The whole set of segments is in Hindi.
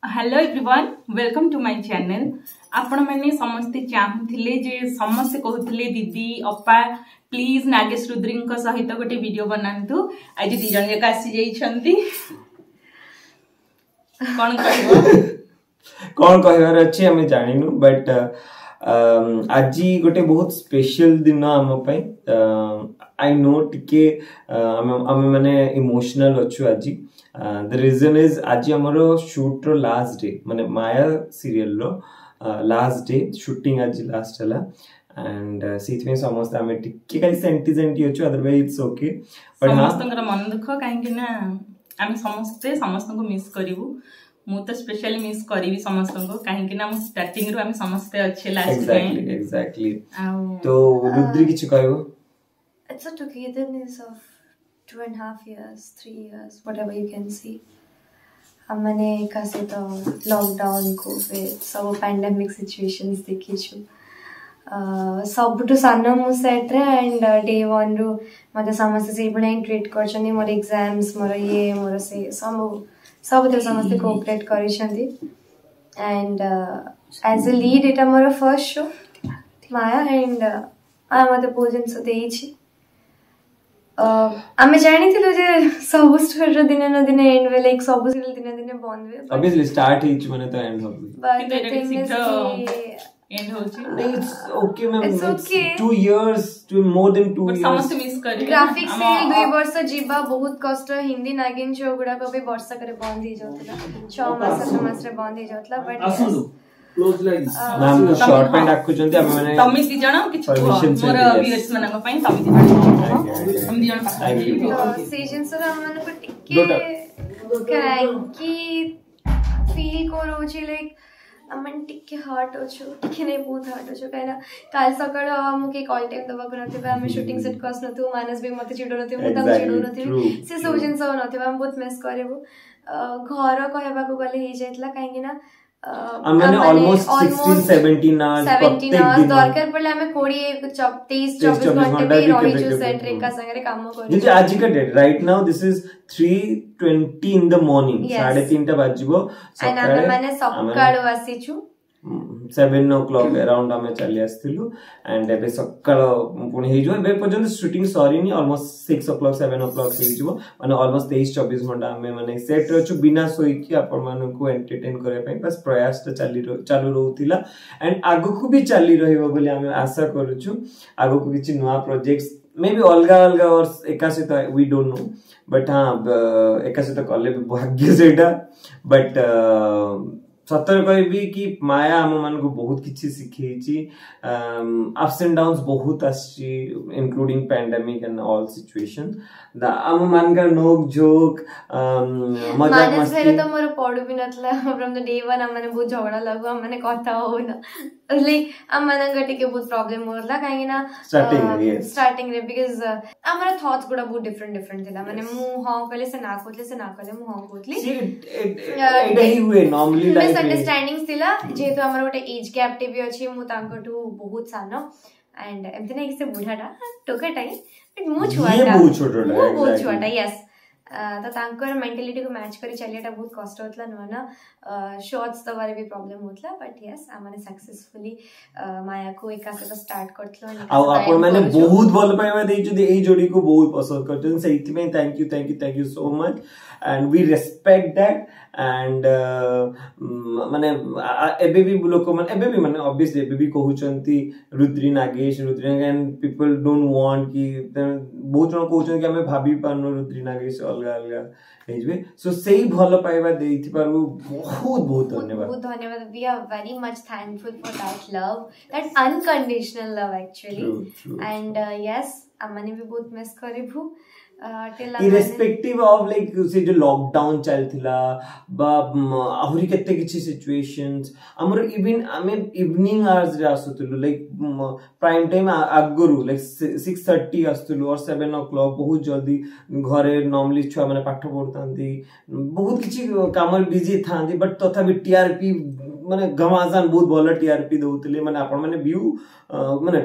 Hello everyone welcome to my channel. आपण मैंने समस्ते चाहूले जे समस्ते कहते दीदी अपा प्लीज नागेश रुद्री सहित गोटे वीडियो बनातु। आज दी जन एक आसी जाइछंती कौन कहबार अच्छी आम जानिनु बट आज गोटे बहुत स्पेशल दिन आम आई नो टिके आम माने इमोशनल अच्छु आज। द रीजन इज आज आमर शूट रो लास्ट डे माने माया सीरियल रो लास्ट डे शूटिंग आज लास्ट हला एंड सीथ में समस्त आम टिके खाली सेंटी अच्छु अदरवाइज इट्स ओके बट समस्तंकर मन दुख काहे ना आम समस्त को मिस करिवु। मु तो स्पेशली मिस करी समस्त को काहे ना मु स्टार्टिंग रो आम समस्त अच्छे लास्ट में एग्जैक्टली तो रुद्री किछ कहबो। It's a togetherness of 2.5 years, 3 years, whatever you can see. हमने कैसे तो लॉकडाउन कोविड सब पैंडेमिक सिचुएशंस देखी छु सब टू सानो मु सेट रे एंड डे 1 रो मते समस्त से बडा ट्रीट करछनी मोर एग्जाम्स मोर ये मोर से सब तो समस्त कोऑपरेट करिसंती एंड एज अ लीड एटा मोर फर्स्ट शो माया एंड आ मते भोजन सो देइछि आमे जानी थिलो जे सब स्टोरी दिन न दिन एंड वे लाइक सब सीरियल दिन बंद वे ऑब्वियसली स्टार्ट हिच माने तो एंड होबी बट एंड होची it's okay ma'am it's 2 years to more than 2 years समस्त मिस करी ग्राफिक्स सेल 2 वर्ष जीवा बहुत कष्ट हिंदी नागिन शो गुडा को भी वर्ष करे बंद ही जातला 6 मास रे बंद ही जातला but close line ma'am short pant आखुचंती हम माने तमी दी जण किछ मोर व्यूअर्स मानक पई तमी दी जण हम दी जण पास सीजन सर हम मन को टिके क्रैंकी फील को रोची लाइक अमन टिके हर्ट होछु टिके नै बहुत हर्ट होछु काइना काल सकाळ हम के कॉल टाइम दबा को नथिबा हम शूटिंग सेट कस नथु मानस भी मते चिडो नथि मु तम चिडो नथि से सब जिंस नथिबा हम बहुत मिस करेबो घर कहबा को गले हे जाइतला काहेकि ना हमने ऑलमोस्ट 16 17 आवर्स दरकार पड़ले हमें 23 24 घंटे भी रही जो सेट रे का संगे काम करी जे आज का date right now this is 3:20 in the morning 3:30 बाजिबो सकाळे माने सकाळ आसीछु 7 o'clock अराउंड हमें चली आस्थिलु एंड एबे सकाळ पुणी हे जो एबे पर्यंत शूटिंग सॉरी नी ऑलमोस्ट 6 o'clock 7 o'clock हे जो माने ऑलमोस्ट 23 24 घंटा हमें माने सेट रे छु बिना सोई की आपण मानन को एंटरटेन करे पई बस प्रयास त चालू रहउतिला एंड आगु को भी चाली रहइबो बोली हमें आशा करू छु। आगु को किछि नया प्रोजेक्ट्स मे बी अलगा अलगा और एका से तो वी डोंट नो बट हां एका से तो कले भाग्य सेटा बट सतर कहबी कि माया आम मान को बहुत किछि सिखेछि अप्स एंड डाउन्स बहुत आछि including pandemic and all situation the आम मान का नोक जोक मजाक मस्ती माने तो मोर पडु भी नथला फ्रॉम द डे 1 हम माने बहुत झगड़ा लागो हम माने कथा हो ना लाइक हम माने गटे के बहुत प्रॉब्लम होरला काहे ना स्टार्टिंग रे बिकॉज़ हमरा थॉट्स गुडा बहुत डिफरेंट थिला माने मु हां कहले से ना कहले मु हां कहतली एटा ही हुए नॉर्मली लाइक अंडरस्टैंडिंग थिला जेतो हमर गोटे एज गैप टे भी अछि मु तांकटू बहुत सानो एंड एमते नै से बुढाटा टोकाटाई बट मु छुआटा बहुत छुआटा यस तो तांकर मेंटालिटी को मैच करी चलिएटा बहुत कष्ट होतला ना शॉट्स तो बारे भी प्रॉब्लम होतला बट यस आमाने सक्सेसफुली माया को एका से स्टार्ट करथलो आ आपण माने बहुत भल पाइबा देइ जदि एई जोड़ी को बहुत पसंद करछन सेइति में thank you so much and we respect that and माने एबे भी लोक माने एबे भी माने ऑब्वियसली एबे भी कहउचंती रुद्री नागेश एंड पीपल डोंट वांट कि बहुत जन कहउचन कि हमें भाबी पानो रुद्री नागेश अलगा अलगा हेजबे सो सेही भल पाइबा देइथि पारु बहुत धन्यवाद we are very much thankful for that love that unconditional love actually and yes हमने भी बहुत मिस करिबु इरेस्पेक्टिव ऑफ लाइक से जो लॉकडाउन चलथिला बा आहुरी केते किछि सिचुएशंस हमर इवन हमें इवनिंग आवर्स रे आसुतलु लाइक प्राइम टाइम आगुरु लाइक 6:30 आसुतलु और 7 o'clock बहुत जल्दी घरे नॉर्मली छुआ माने पाठ पढतांती बहुत किछि काम बिजी थांती बट तथा भी टीआरपी माने घमासान बहुत भल टीआरपी दउतले माने आपण माने व्यू माने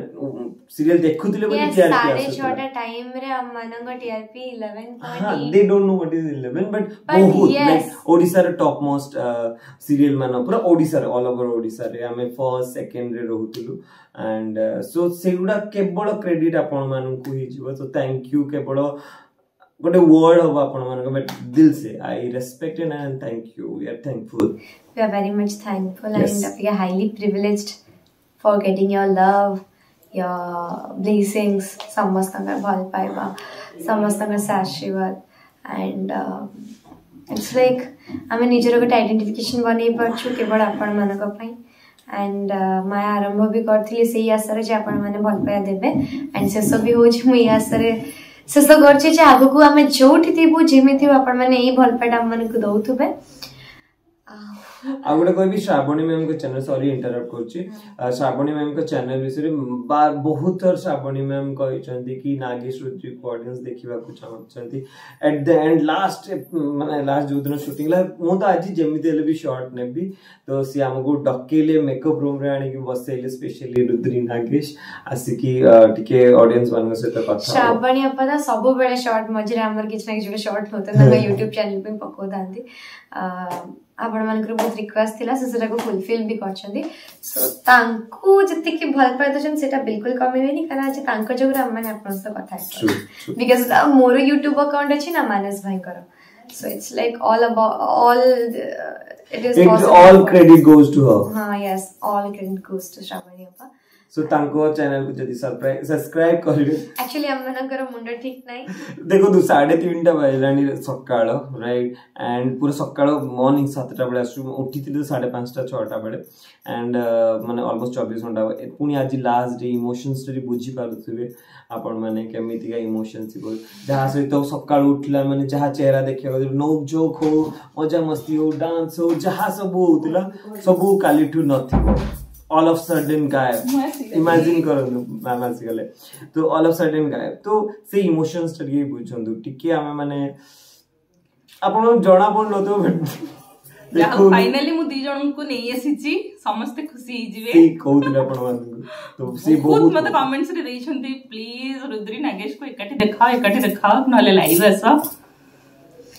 सीरियल देखुतले बोली टीआरपी 6:30 टाइम रे हम मानंग TRP 11.8 they don't know what is 11 but बहुत लाइक ओडिसा रे टॉप मोस्ट सीरियल मानो पूरा ओडिसा रे ऑल ओवर ओडिसा रे हमें फर्स्ट सेकंड रे रहउतलु एंड सो सेगुडा केवल क्रेडिट आपण मानन को ही जीव सो थैंक यू केवल गोटे वर्ड हो आपण मानन को दिल से I respect and thank you we are thankful we are very much thankful and we are highly privileged for getting your love, your blessings, samastangar bhal paiba, samastangar आशीर्वाद and it's like ame nijero gote identification banei parchu kebal apan manaka pai and माया आरंभ भी करथिली सेही आशा रे जे आपण माने भल पाया देबे and शेष भी हो जे मुई आशा रे शेष करछि जे आगु को आमे जोठी थिबु जेमिथि आपण माने एही भल पाटा हम माने को दउथुबे आ गोटे कहबी श्रावणी मैम को चैनल सॉरी इंटरप्ट करछि श्रावणी मैम को चैनल विषय बहुत थर श्रावणी मैम कहछंती कि नागेश रुद्री को ऑडियंस देखिबा को चाहछंती एट द एंड लास्ट माने लास्ट जो दिन शूटिंग ला मु तो आज जेमिति ले भी शॉट नेबी तो सी हमको डकेले मेकअप रूम रे आनी कि बसेले स्पेशली रुद्री नागेश आसी कि टिके ऑडियंस मान से तो कथा श्रावणी अपना सब बेले शॉट मजरे हमर किछ ना किछ शॉट होते ना YouTube चैनल पे पको दांती आपण मानकर बहुत रिक्वेस्ट थिला से सेटा को फुलफिल भी करछंदी सो तांको जति कि भल पाए दछन सेटा बिल्कुल कमेबेनी कारण आज तांको जोगरा हम माने आपन से कथा है बिकॉज़ मोर YouTube अकाउंट अछि ना मानस भाई कर so it's like all about all it is possible all credit goes to her हां yes all credit goes to Shravani अपा सो तांको चैनल को जदी सब्सक्राइब करिवे एक्चुअली हम मनकर मुंड ठीक नाही देखो 3:30 बजलानी सकाळ राइट एंड पूरा सकाळ मॉर्निंग 7टा बळे आसु उठिथिले 5:30 6टा बळे एंड माने ऑलमोस्ट 24 घंटा पुनी आज लास्ट डे इमोशंस रे बुझी पारुथिबे आपण माने केमिति का इमोशंस को जहा से तो सकाळ उठला माने जहा चेहरा देखिया नोक जोक हो मजा मस्ती हो डांस हो जहा सब होतला सब कालीठू नथिबो ऑल ऑफ सडन गायब इमेजिन करनु मानसी गले तो ऑल ऑफ सडन गायब तो से इमोशंस टिके बुझंदु टिके हमें माने आपण जणा पडलो तो देखो फाइनली मु दी जण को नै आसीची समस्त खुशी ही जिवे ठीक कहउतले आपण मान तो से बहुत मते कमेंट्स रे दैछंती प्लीज रुद्री नागेश को एकाठी देखाओ नले लाइव आसो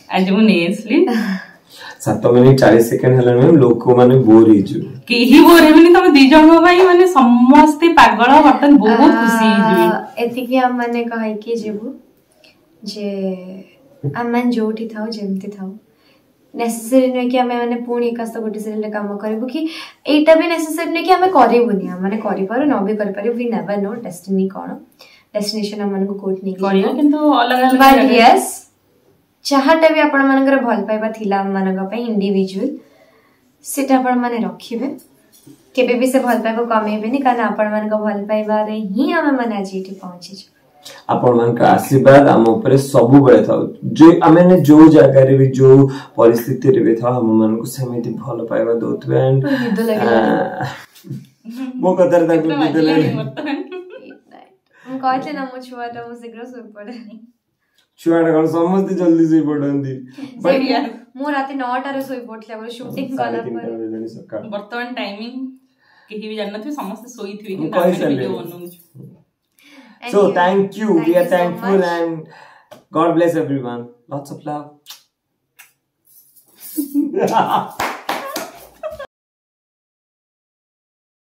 आज मु नै आसली 7 मिनिट 40 सेकंड हलन में लोक माने बोर ही छु केही बोर हेबनी तमे दी जण भाई माने समस्त पागल बर्तन बहुत खुशी हिजु एति कि हम माने कहै कि जेबु जे अमन जोठी थाओ जेमति थाओ नेसेसरी नै कि हमें माने पूर्ण एकास्त गोटे सीरियल काम करबु कि एटा भी नेसेसरी नै कि हमें करिबुनी हम माने करि पारो न भी करि पारो वी नेवर नो डेस्टिनी कोन डेस्टिनेशन हमन को कोट नै करियो किंतु अलग अलग बट यस चाहटा भी आपण मानकर भल पाइबा थिला मानक पई इंडिविजुअल सेटा आपण माने रखिबे केबे भी से भल पाइबा कमेबेनी कारण आपण मानक भल पाइबा रे ही हम माने आज एठी पहुंची छ आपण मान का आशीर्वाद हम ऊपर सब बळे थाउ जो आमेने जो जगह रे भी जो परिस्थिति रे भी था हम मान को समिति भल पाइबा दोतबे एंड मो कतर तक निद ले हम कहते ना मो छुआटा मो शीघ्र सोई पड़े छुआटा कोन समस्त जल्दी सोई पडंती बढ़िया मो राती 9टा रे सोई पडला पर शूटिंग कला पर वर्तमान टाइमिंग केही भी जानत समस्त सोई थी कि ना video बनउ So thank you. We are thankful and God bless everyone. Lots of love.